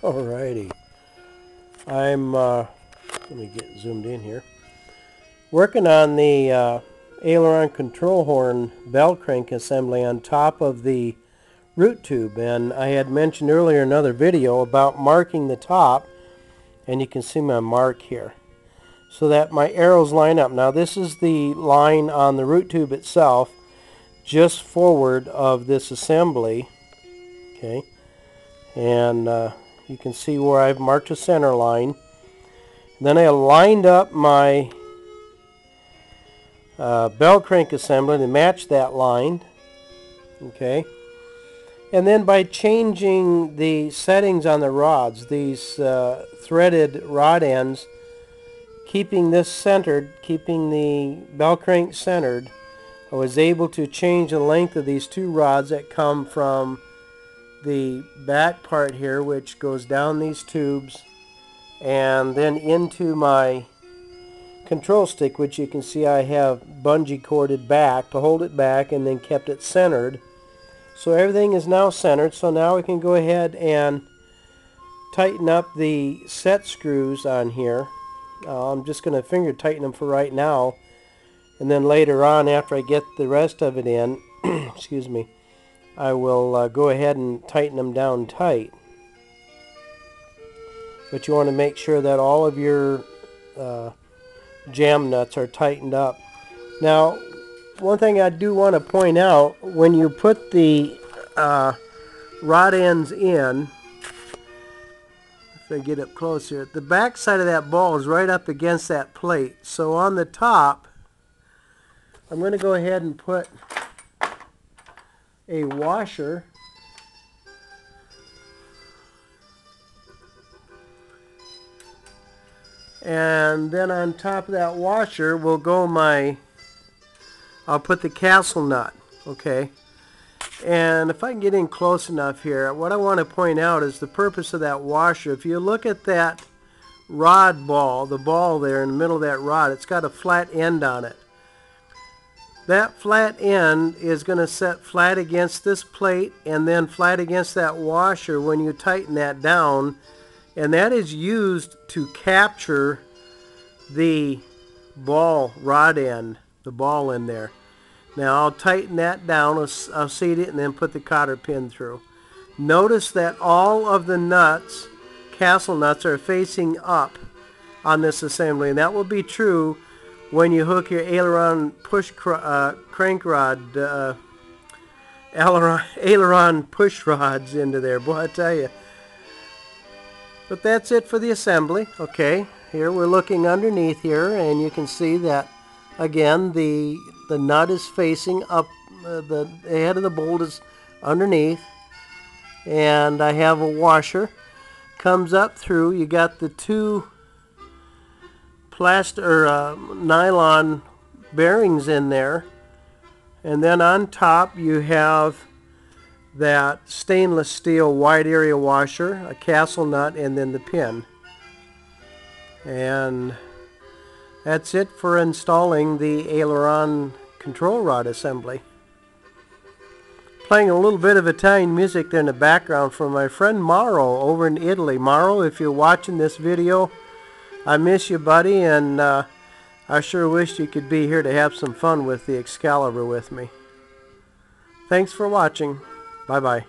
Alrighty. I'm, let me get zoomed in here. Working on the aileron control horn bell crank assembly on top of the root tube. And I had mentioned earlier in another video about marking the top. And you can see my mark here, so that my arrows line up. Now this is the line on the root tube itself, just forward of this assembly. Okay, and you can see where I've marked a center line. Then I lined up my bell crank assembly to match that line. Okay, and then by changing the settings on the rods, these threaded rod ends, keeping this centered, keeping the bell crank centered, I was able to change the length of these two rods that come from the back part here, which goes down these tubes and then into my control stick, which you can see I have bungee corded back to hold it back, and then kept it centered. So everything is now centered, so now we can go ahead and tighten up the set screws on here. I'm just going to finger tighten them for right now, and then later on, after I get the rest of it in, excuse me, I will go ahead and tighten them down tight. But you want to make sure that all of your jam nuts are tightened up. Now, one thing I do want to point out, when you put the rod ends in, if I get up close here, the back side of that ball is right up against that plate. So on the top, I'm going to go ahead and put a washer. And then on top of that washer will go I'll put the castle nut, okay? And if I can get in close enough here, what I want to point out is the purpose of that washer. If you look at that rod ball, the ball there in the middle of that rod, it's got a flat end on it. That flat end is going to set flat against this plate and then flat against that washer when you tighten that down. And that is used to capture the ball rod end, the ball in there. Now I'll tighten that down, I'll seat it, and then put the cotter pin through. Notice that all of the nuts, castle nuts, are facing up on this assembly, and that will be true when you hook your aileron push crank rod, aileron push rods into there. Boy, I tell you. But that's it for the assembly. Okay, here we're looking underneath here, and you can see that again the nut is facing up, the head of the bolt is underneath, and I have a washer comes up through. You got the two nylon bearings in there, and then on top you have that stainless steel wide area washer, a castle nut, and then the pin. And that's it for installing the aileron control rod assembly. Playing a little bit of Italian music there in the background from my friend Mauro over in Italy. Mauro, if you're watching this video, I miss you, buddy, and I sure wish you could be here to have some fun with the Excalibur with me. Thanks for watching. Bye-bye.